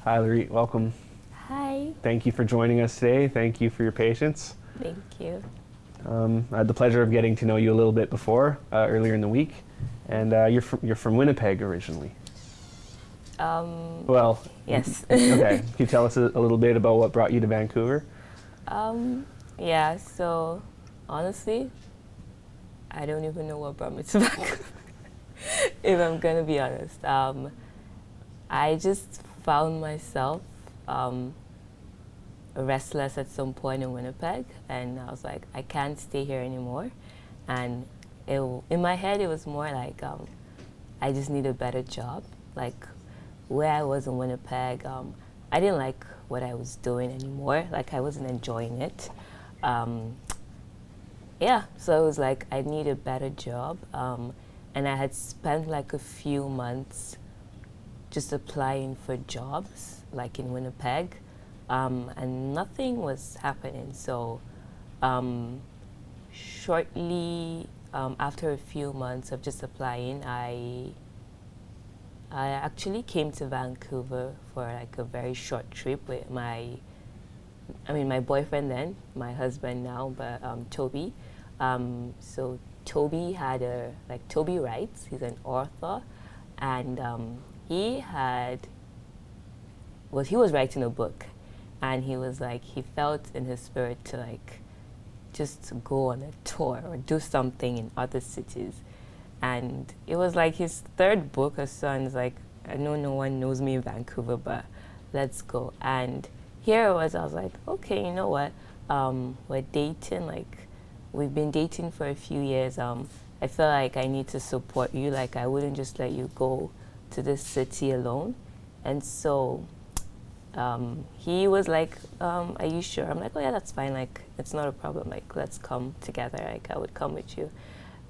Hi, Lerit. Welcome. Hi. Thank you for joining us today. Thank you for your patience. Thank you. I had the pleasure of getting to know you a little bit before, earlier in the week, and you're from Winnipeg originally. Well, Yes. okay. Can you tell us a little bit about what brought you to Vancouver? Yeah, so honestly, I don't even know what brought me to Vancouver, if I'm going to be honest. I just found myself restless at some point in Winnipeg, and I was like, I can't stay here anymore. And in my head, it was more like I just need a better job. Like where I was in Winnipeg, I didn't like what I was doing anymore. Like I wasn't enjoying it. Yeah, so it was like I need a better job. And I had spent like a few months just applying for jobs, like in Winnipeg, and nothing was happening. So shortly after a few months of just applying, I actually came to Vancouver for like a very short trip with my boyfriend then, my husband now, but Toby. So Toby writes, he's an author, and he was writing a book, and he was like, he felt in his spirit to like just go on a tour or do something in other cities. And it was like his third book or so, and it's like, I know no one knows me in Vancouver, but let's go. And here it was, I was like, okay, you know what? We're dating, like, we've been dating for a few years. I feel like I need to support you. Like, I wouldn't just let you go to this city alone. And so he was like, are you sure? I'm like, oh yeah, that's fine. Like, it's not a problem. Like, let's come together. Like, I would come with you.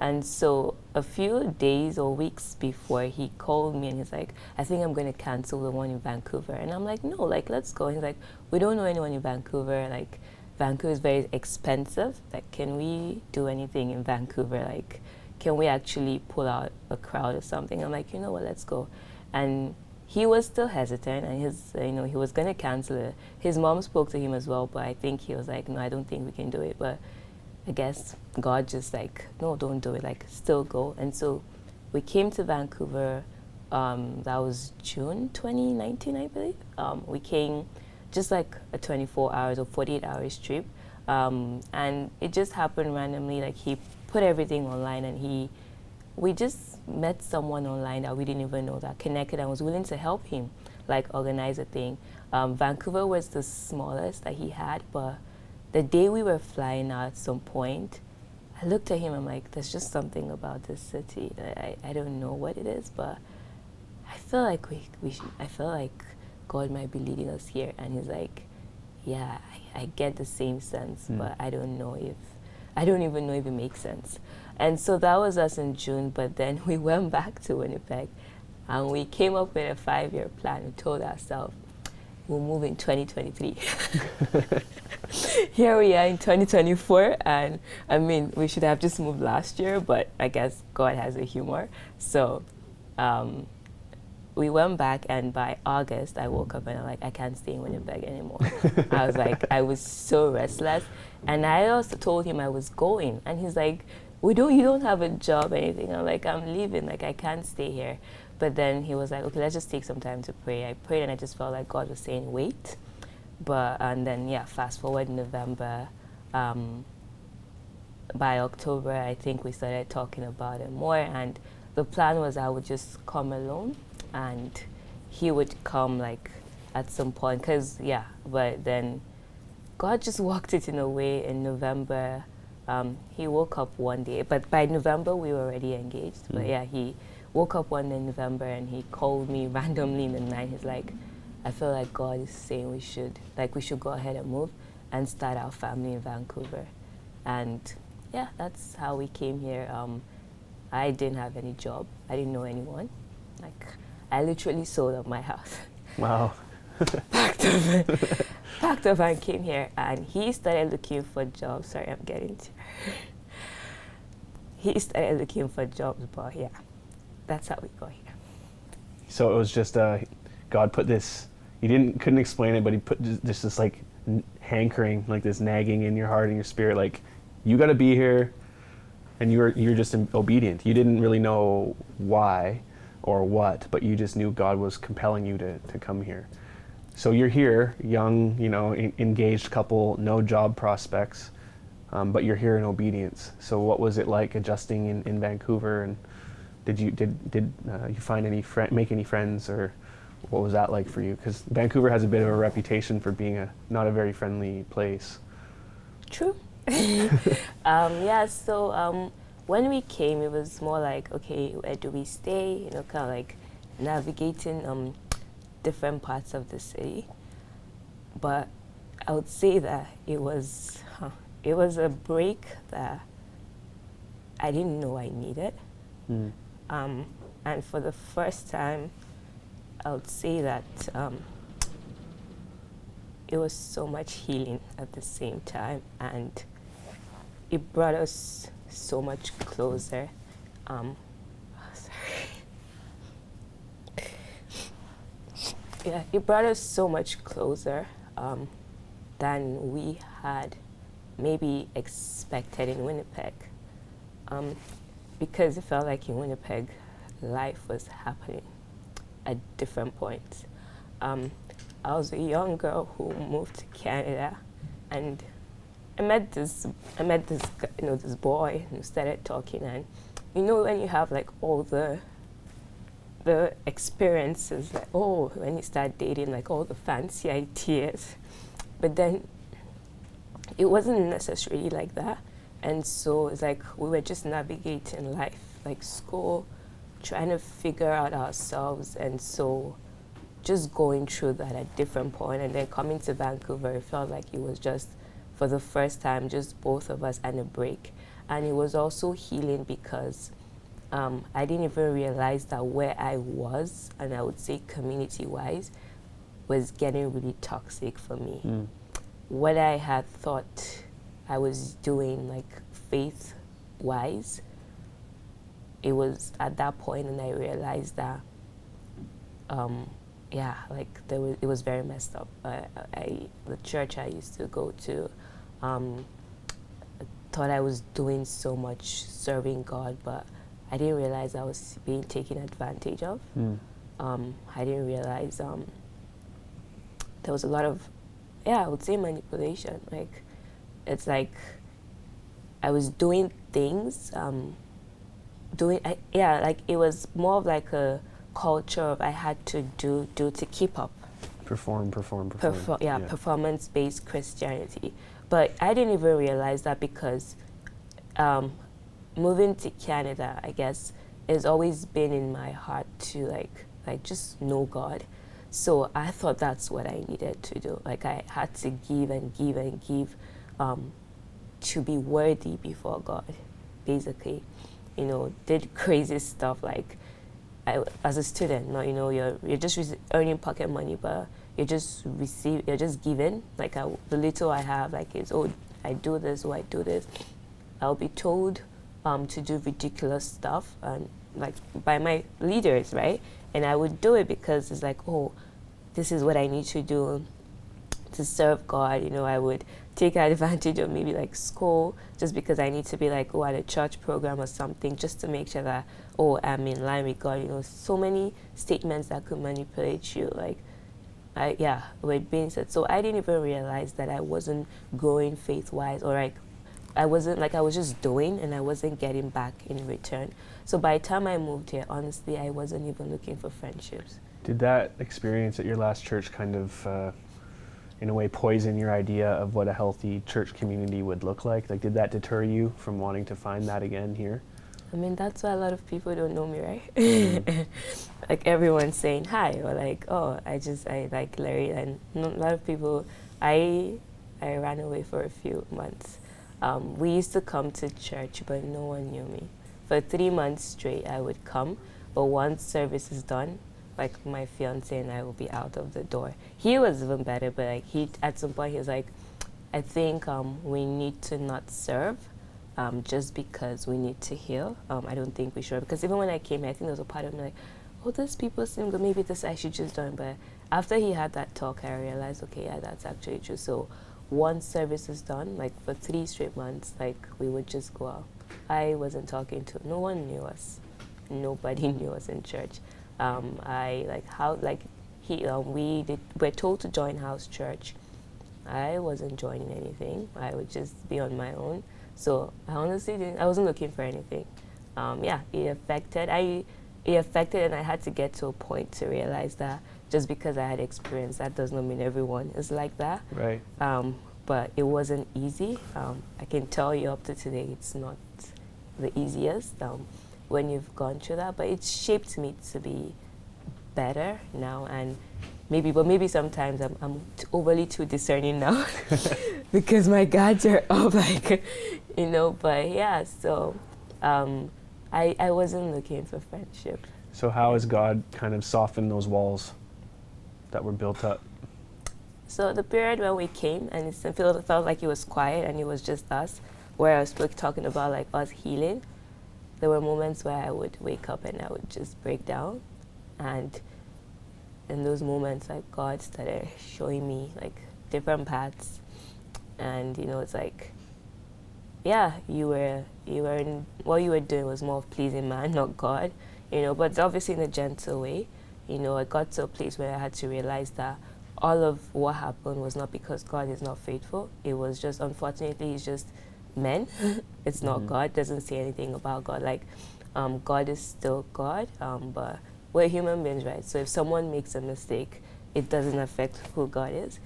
And so a few days or weeks before, he called me and he's like, I think I'm going to cancel the one in Vancouver. And I'm like, no, like, let's go. And he's like, we don't know anyone in Vancouver. Like, Vancouver is very expensive. Like, can we do anything in Vancouver? Like, can we actually pull out a crowd or something? I'm like, you know what, let's go. And he was still hesitant, and he was going to cancel it. His mom spoke to him as well, but I think he was like, no, I don't think we can do it. But I guess God just like, no, don't do it, like still go. And so we came to Vancouver, that was June 2019, I believe. We came just like a 24 hours or 48 hours trip. And it just happened randomly, like he put everything online, and we just met someone online that we didn't even know that connected and was willing to help him, like organize a thing. Vancouver was the smallest that he had, but the day we were flying out at some point, I looked at him, I'm like, there's just something about this city. I don't know what it is, but I feel like I feel like God might be leading us here. And he's like, yeah, I get the same sense, but I don't even know if it makes sense. And so that was us in June, but then we went back to Winnipeg and we came up with a 5-year plan. We told ourselves, we'll move in 2023. Here we are in 2024, and I mean, we should have just moved last year, but I guess God has a humor. So we went back, and by August, I woke up and I'm like, I can't stay in Winnipeg anymore. I was like, I was so restless. And I also told him I was going, and he's like, you don't have a job or anything. I'm like, I'm leaving, like I can't stay here. But then he was like, okay, let's just take some time to pray. I prayed, and I just felt like God was saying, wait. And then, yeah, fast forward November. By October, I think we started talking about it more. And the plan was I would just come alone, and he would come like at some point. But then God just walked it in a way in November. He woke up one day, but by November we were already engaged. But yeah, he woke up one day in November and he called me randomly in the night. He's like, I feel like God is saying we should go ahead and move and start our family in Vancouver. And yeah, that's how we came here. I didn't have any job. I didn't know anyone. Like, I literally sold up my house. Wow. Packed up and came here, and he started looking for jobs. Sorry, I'm getting to He started looking for jobs, but yeah, that's how we got here. So it was just God put this couldn't explain it, but he put just this like hankering, like this nagging in your heart and your spirit, like you got to be here, and you're just obedient. You didn't really know why or what, but you just knew God was compelling you to come here. So you're here, young, engaged couple, no job prospects, but you're here in obedience. So what was it like adjusting in Vancouver, and did you find make any friends, or what was that like for you? Because Vancouver has a bit of a reputation for being not a very friendly place. True. So when we came, it was more like, okay, where do we stay? Kind of like navigating different parts of the city. But I would say that it was a break that I didn't know I needed. And for the first time, I would say that it was so much healing at the same time, and it brought us so much closer. It brought us so much closer than we had maybe expected in Winnipeg, because it felt like in Winnipeg, life was happening at different points. I was a young girl who moved to Canada, and I met this this boy who started talking, and when you have like all the experiences, like when you start dating, like all the fancy ideas, but then it wasn't necessarily like that. And so it's like we were just navigating life, like school, trying to figure out ourselves, and so just going through that at different point, and then coming to Vancouver, it felt like it was just for the first time just both of us and a break. And it was also healing because I didn't even realize that where I was, and I would say community-wise, was getting really toxic for me. What I had thought I was doing, like faith-wise, it was at that point, and I realized that it was very messed up. The church I used to go to, thought I was doing so much serving God, but I didn't realize I was being taken advantage of. I didn't realize there was a lot of, I would say manipulation. Like, it's like I was doing things, it was more of like a culture of I had to do to keep up. Perform. Performance-based Christianity. But I didn't even realize that because moving to Canada, I guess, has always been in my heart to like just know God. So I thought that's what I needed to do. Like I had to give and give and give to be worthy before God, basically. Did crazy stuff like as a student, you're just earning pocket money, but you're just giving. Like the little I have, like it's I do this or I do this. I'll be told to do ridiculous stuff and like by my leaders, right? And I would do it because it's like, this is what I need to do to serve God. I would take advantage of maybe like school just because I need to be like at a church program or something just to make sure that I'm in line with God. So many statements that could manipulate you, like with being said. So I didn't even realize that I wasn't growing faith-wise, or like I wasn't, like I was just doing and I wasn't getting back in return. So by the time I moved here, honestly, I wasn't even looking for friendships. Did that experience at your last church kind of in a way poison your idea of what a healthy church community would look like? Like, did that deter you from wanting to find that again here? I mean, that's why a lot of people don't know me, right? Like everyone's saying hi, or like, I like Lerit, and a lot of people, I ran away for a few months. We used to come to church, but no one knew me. For 3 months straight, I would come, but once service is done, like my fiance and I will be out of the door. He was even better, but like at some point he was like, I think we need to not serve just because we need to heal. I don't think we should, because even when I came here, I think there was a part of me like, those people seem good, maybe this I should just join, but after he had that talk, I realized, okay, yeah, that's actually true. So once service is done, like for 3 straight months, like we would just go out. I wasn't talking to, no one knew us. Nobody knew us in church. I like how, like he, we're told to join house church. I wasn't joining anything. I would just be on my own. So I honestly didn't, I wasn't looking for anything. Yeah, it affected, and I had to get to a point to realize that just because I had experience, that does not mean everyone is like that. Right. But it wasn't easy. I can tell you up to today, it's not the easiest when you've gone through that, but it shaped me to be better now. And maybe sometimes I'm overly too discerning now because my guards are up, like, you know, but yeah, so I wasn't looking for friendship. So how has God kind of softened those walls that were built up? So the period when we came and it felt like it was quiet and it was just us, where I was talking about like us healing, there were moments where I would wake up and I would just break down. And in those moments, like, God started showing me like different paths. And, you know, it's like, yeah, you were in, what you were doing was more of pleasing man, not God, you know, but obviously in a gentle way. You know, I got to a place where I had to realize that all of what happened was not because God is not faithful. It was just, unfortunately, he's just men. It's not God. Doesn't say anything about God. Like, God is still God, but we're human beings, right? So if someone makes a mistake, it doesn't affect who God is.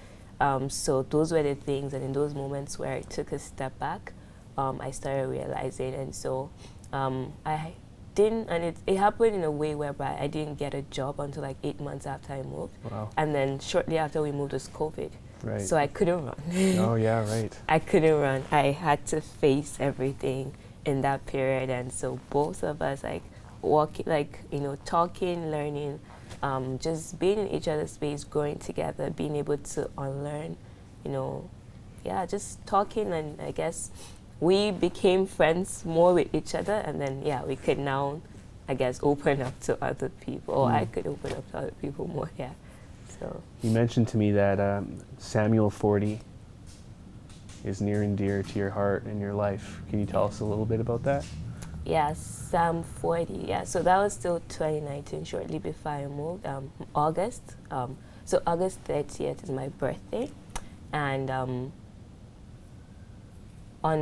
So those were the things, and in those moments where I took a step back, I started realizing, and so I didn't, and it happened in a way whereby I didn't get a job until like 8 months after I moved. Wow. And then shortly after we moved was COVID. Right. So I couldn't run. Oh, yeah, right. I couldn't run. I had to face everything in that period, and so both of us, like, walking, like, you know, talking, learning, just being in each other's space, growing together, being able to unlearn, you know, yeah, just talking, and I guess we became friends more with each other, and then, yeah, we could now, I guess, open up to other people, or I could open up to other people more, yeah. So You mentioned to me that Samuel 40 is near and dear to your heart and your life. Can you tell us a little bit about that? yeah, Psalm 40, yeah, so that was still 2019, shortly before I moved, August. So August 30th is my birthday, and on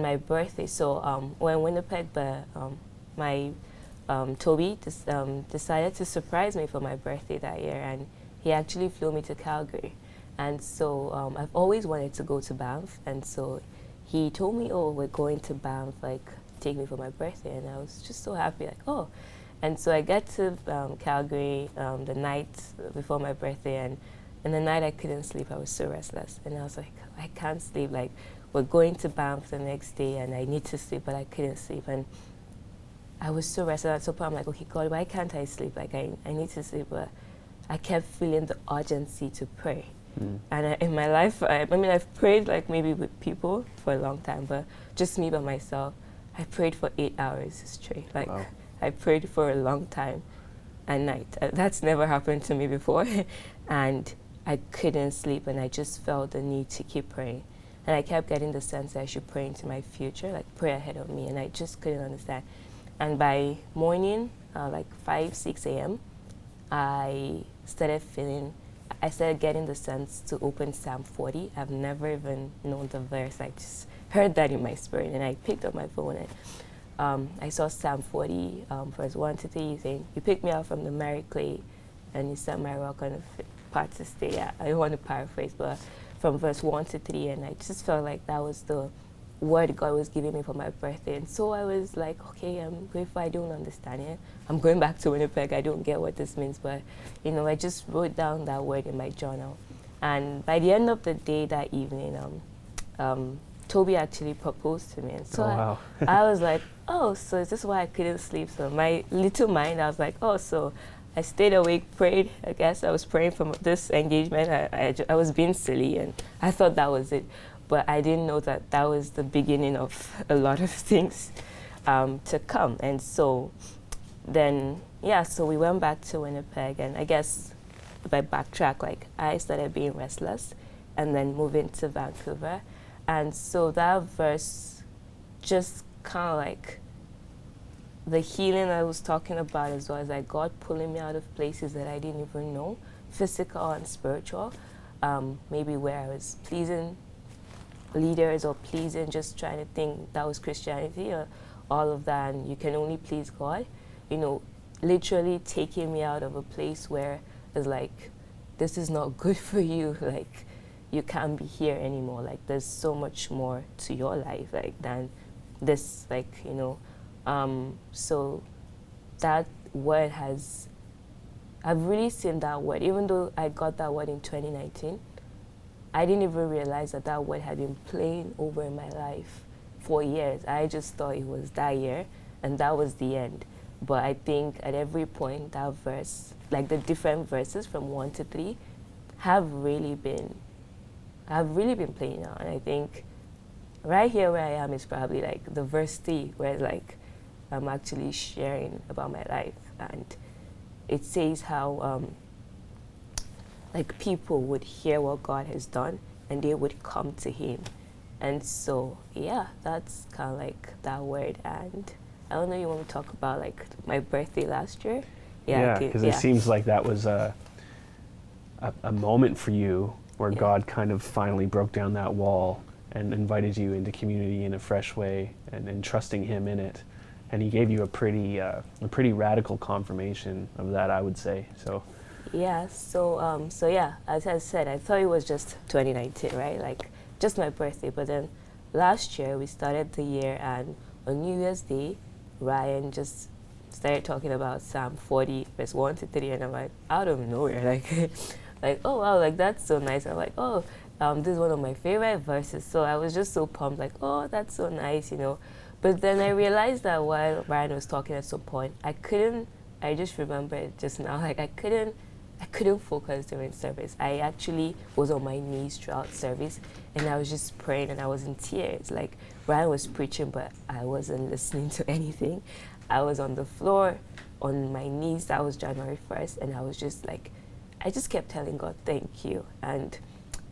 my birthday, so when Winnipeg, my Toby decided to surprise me for my birthday that year, and he actually flew me to Calgary. And so I've always wanted to go to Banff, and so he told me, oh, we're going to Banff, like, take me for my birthday, and I was just so happy, like, oh. And so I get to Calgary the night before my birthday, and in the night I couldn't sleep. I was so restless, and I was like, I can't sleep, like, we're going to Banff the next day, and I need to sleep, but I couldn't sleep, and I was so restless. So I'm like, okay, God, why can't I sleep? Like, I need to sleep, but I kept feeling the urgency to pray. And in my life, I mean, I've prayed, like, maybe with people for a long time, but just me by myself, I prayed for 8 hours straight. Like, Wow. I prayed for a long time at night. That's never happened to me before. And I couldn't sleep, and I just felt the need to keep praying. And I kept getting the sense that I should pray into my future, like pray ahead of me, and I just couldn't understand. And by morning, like 5, 6 a.m., I started getting the sense to open Psalm 40. I've never even known the verse. I just heard that in my spirit, and I picked up my phone, and I saw Psalm 40, verse 1 to 3, saying, you picked me up from the miry clay, and you set my rock on the path to stay. Yeah, I don't want to paraphrase, but from verse 1 to 3, and I just felt like that was the word God was giving me for my birthday. And so I was like, okay, I'm grateful. I don't understand it. I'm going back to Winnipeg. I don't get what this means, but, you know, I just wrote down that word in my journal. And by the end of the day that evening, Toby actually proposed to me. And so wow. I was like, oh, so is this why I couldn't sleep? So my little mind, I was like, oh, so I stayed awake, prayed. I guess I was praying for this engagement. I was being silly, and I thought that was it. But I didn't know that that was the beginning of a lot of things to come. And so then, yeah, so we went back to Winnipeg, and I guess if I backtrack, like I started being restless and then moving to Vancouver. And so that verse just kind of like the healing I was talking about, as well as like God pulling me out of places that I didn't even know, physical and spiritual, maybe where I was pleasing leaders or pleasing, just trying to think that was Christianity or all of that, and you can only please God, you know, literally taking me out of a place where it's like, this is not good for you, like you can't be here anymore, like there's so much more to your life like than this, like, you know. So that word has, I've really seen that word, even though I got that word in 2019, I didn't even realize that that word had been playing over in my life for years. I just thought it was that year and that was the end. But I think at every point that verse, like the different verses from 1 to 3 have really been playing out. And I think right here where I am is probably like the verse 3, where it's like I'm actually sharing about my life, and it says how like people would hear what God has done and they would come to Him. And so yeah, that's kind of like that word. And I don't know, you want to talk about like my birthday last year? Yeah, because it seems like that was a moment for you where God kind of finally broke down that wall and invited you into community in a fresh way, and trusting Him in it. And He gave you a pretty radical confirmation of that, I would say. So. Yeah. So yeah, as I said, I thought it was just 2019, right? Like just my birthday. But then last year we started the year, and on New Year's Day, Ryan just started talking about Psalm 40, verse 1 to 3, and I'm like, out of nowhere, like, like, oh wow, like that's so nice. I'm like, oh, this is one of my favorite verses. So I was just so pumped, like, oh, that's so nice, you know. But then I realized that while Ryan was talking at some point, I just remembered just now, like I couldn't focus during service. I actually was on my knees throughout service, and I was just praying, and I was in tears. Like Ryan was preaching, but I wasn't listening to anything. I was on the floor, on my knees. That was January 1st, and I was just like, I just kept telling God, thank you. And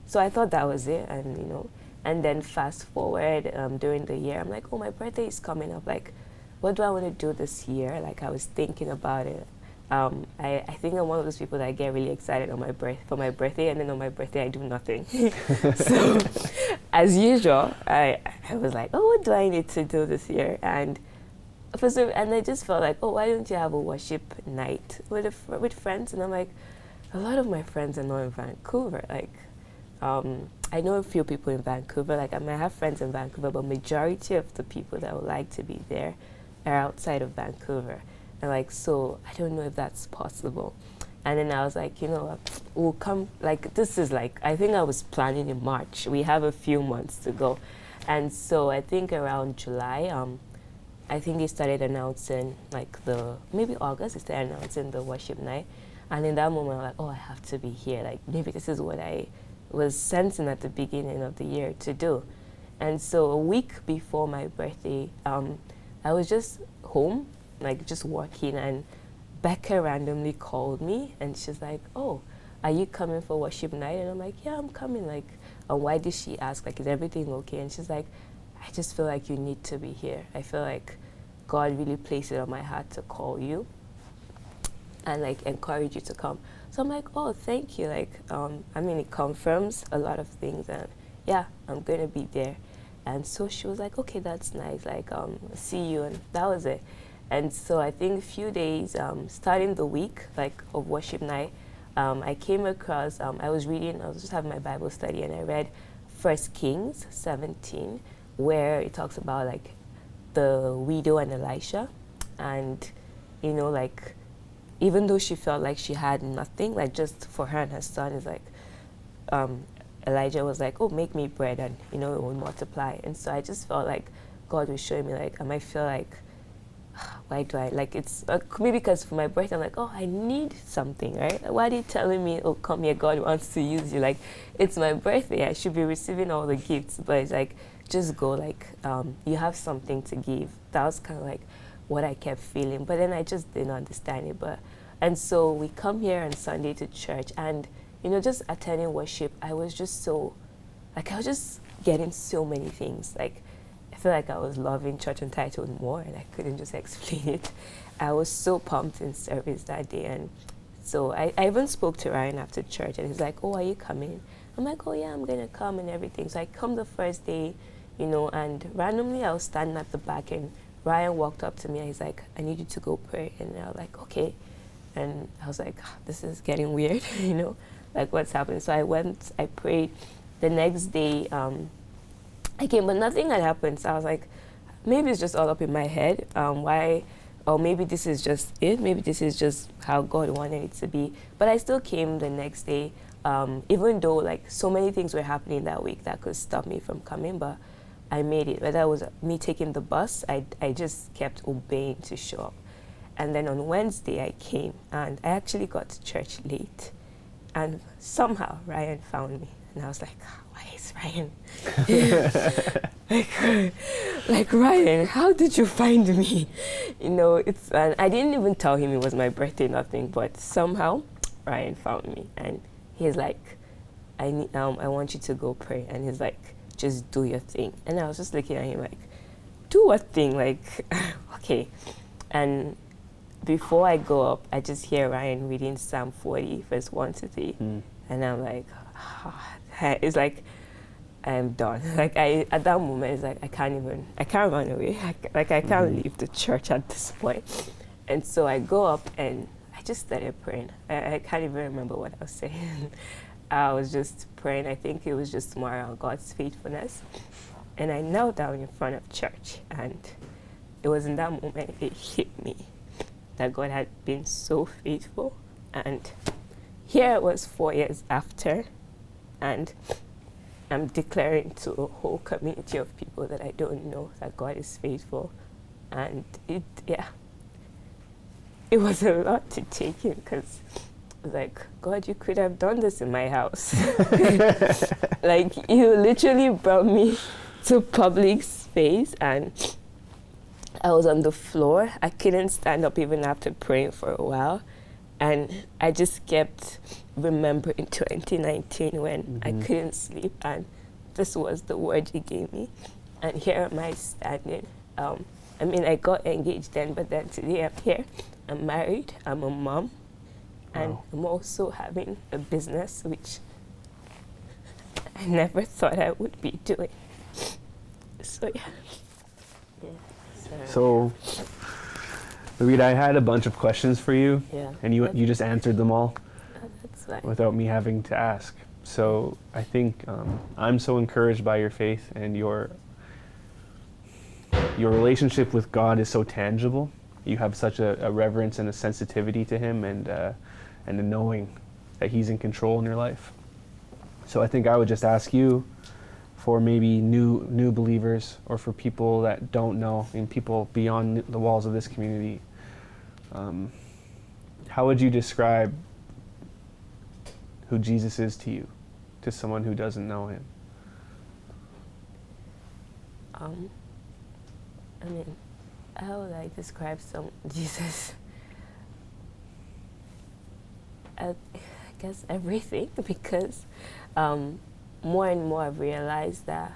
so I thought that was it, and you know, and then fast forward during the year, I'm like, oh, my birthday is coming up. Like, what do I want to do this year? Like, I was thinking about it. I think I'm one of those people that get really excited on for my birthday, and then on my birthday I do nothing. So, as usual, I was like, oh, what do I need to do this year? And I just felt like, oh, why don't you have a worship night with friends? And I'm like, a lot of my friends are not in Vancouver. Like, I know a few people in Vancouver. Like, I might have friends in Vancouver, but majority of the people that would like to be there are outside of Vancouver. And like, so I don't know if that's possible. And then I was like, you know what, we'll come, like, this is like, I think I was planning in March. We have a few months to go. And so I think around July, I think they started announcing, like maybe August, they started announcing the worship night. And in that moment, I'm like, oh, I have to be here. Like, maybe this is what I was sensing at the beginning of the year to do. And so a week before my birthday, I was just home, like just working, and Becca randomly called me, and she's like, oh, are you coming for worship night? And I'm like, yeah, I'm coming. Like, and why did she ask? Like, is everything okay? And she's like, I just feel like you need to be here. I feel like God really placed it on my heart to call you and like encourage you to come. So I'm like, oh, thank you. Like, I mean, it confirms a lot of things, and yeah, I'm gonna be there. And so she was like, okay, that's nice. Like, see you, and that was it. And so I think a few days, starting the week like of worship night, I came across, I was just having my Bible study, and I read 1 Kings 17, where it talks about like the widow and Elisha. And, you know, like, even though she felt like she had nothing, like just for her and her son, is like, Elijah was like, oh, make me bread, and, you know, it will multiply. And so I just felt like God was showing me, like, I might feel like, why do I, like, it's maybe because for my birthday, I'm like, oh, I need something, right? Why are you telling me, oh, come here, God wants to use you? Like, it's my birthday, I should be receiving all the gifts. But it's like, just go, like, you have something to give. That was kind of like what I kept feeling. But then I just didn't understand it. But And so we come here on Sunday to church, and just attending worship, I was just so, I was just getting so many things. Like, I feel like I was loving Church Untitled more, and I couldn't just explain it. I was so pumped in service that day, and so I even spoke to Ryan after church, and he's like, "Oh, are you coming?" I'm like, "Oh yeah, I'm gonna come," and everything. So I come the first day, and randomly I was standing at the back, and Ryan walked up to me, and he's like, "I need you to go pray," and I was like, "Okay," and I was like, "This is getting weird," like what's happening. So I went, I prayed. The next day, I came, but nothing had happened. So I was like, maybe it's just all up in my head. Why? Or maybe this is just it. Maybe this is just how God wanted it to be. But I still came the next day, even though like so many things were happening that week that could stop me from coming. But I made it. Whether it was me taking the bus, I just kept obeying to show up. And then on Wednesday I came, and I actually got to church late. And somehow Ryan found me, and I was like, "Why is Ryan?" like Ryan, how did you find me? It's and I didn't even tell him it was my birthday, nothing. But somehow Ryan found me, and he's like, "I want you to go pray." And he's like, "Just do your thing." And I was just looking at him like, "Do what thing?" Like, okay. And before I go up, I just hear Ryan reading Psalm 40, verse 1 to 3. And I'm like, it's like, I'm done. Like, at that moment, it's like, I can't run away. I can't leave the church at this point. And so I go up and I just started praying. I can't even remember what I was saying. I was just praying. I think it was just more around God's faithfulness. And I knelt down in front of church, and it was in that moment it hit me that God had been so faithful. And here it was 4 years after, and I'm declaring to a whole community of people that I don't know that God is faithful. And it was a lot to take in, because I was like, "God, you could have done this in my house." Like, you literally brought me to public space, and I was on the floor. I couldn't stand up even after praying for a while. And I just kept remembering 2019 when I couldn't sleep, and this was the word he gave me. And here am I standing. I got engaged then, but then today I'm here. I'm married, I'm a mom, and I'm also having a business, which I never thought I would be doing. So, yeah. So, Lerit, I had a bunch of questions for you, and you just answered them all that's fine. without me having to ask. So I think I'm so encouraged by your faith, and your relationship with God is so tangible. You have such a reverence and a sensitivity to Him, and a knowing that He's in control in your life. So I think I would just ask you, for maybe new believers, or for people that don't know, and people beyond the walls of this community, how would you describe who Jesus is to you, to someone who doesn't know Him? How would I describe Jesus? I guess everything, because more and more I've realized that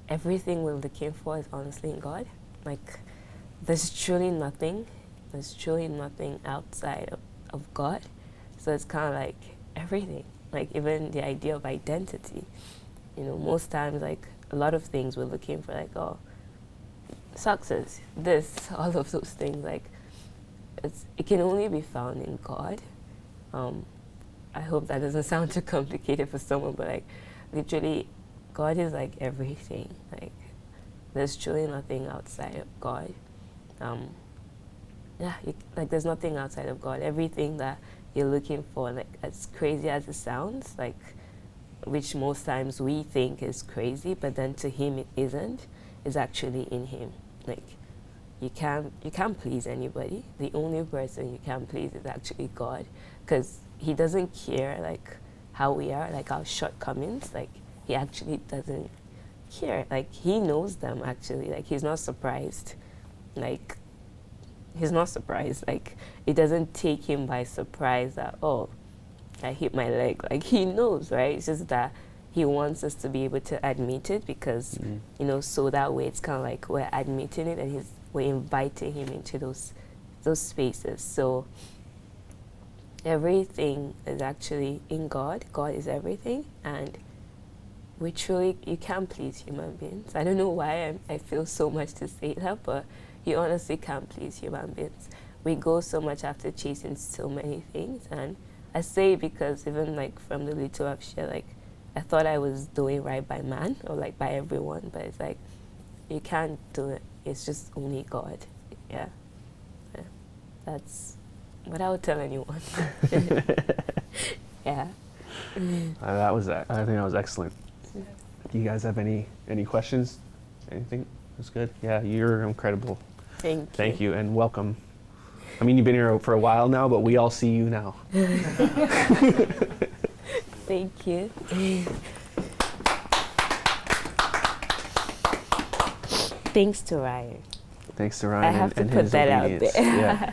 everything we're looking for is honestly in God. Like, there's truly nothing outside of God. So it's kind of like everything, like even the idea of identity. Most times, like, a lot of things we're looking for, like, success, this, all of those things, like, it can only be found in God. I hope that doesn't sound too complicated for someone, but like, literally, God is like everything. Like, there's truly nothing outside of God. There's nothing outside of God. Everything that you're looking for, like, as crazy as it sounds, like, which most times we think is crazy, but then to Him it isn't, is actually in Him. Like, you can't please anybody. The only person you can please is actually God, because He doesn't care, like, how we are, like our shortcomings. Like, He actually doesn't care. Like, He knows them, actually. Like, He's not surprised. Like, he's not surprised. Like, it doesn't take him by surprise that, oh, I hit my leg. Like, he knows, right? It's just that he wants us to be able to admit it because, you know, so that way it's kind of like we're admitting it and we're inviting him into those spaces. So everything is actually in God. God is everything, and you can't please human beings. I don't know why I feel so much to say that, but you honestly can't please human beings. We go so much after chasing so many things, and I say it because even like from the little I've shared, like I thought I was doing right by man or like by everyone, but it's like you can't do it. It's just only God. Yeah. That's what I would tell anyone. Yeah. That was that. I think that was excellent. Do you guys have any questions? Anything? That's good. Yeah, you're incredible. Thank you, and welcome. I mean, you've been here for a while now, but we all see you now. Thank you. Thanks to Ryan. Thanks to Ryan I have and to put his that obedience. out there. Yeah.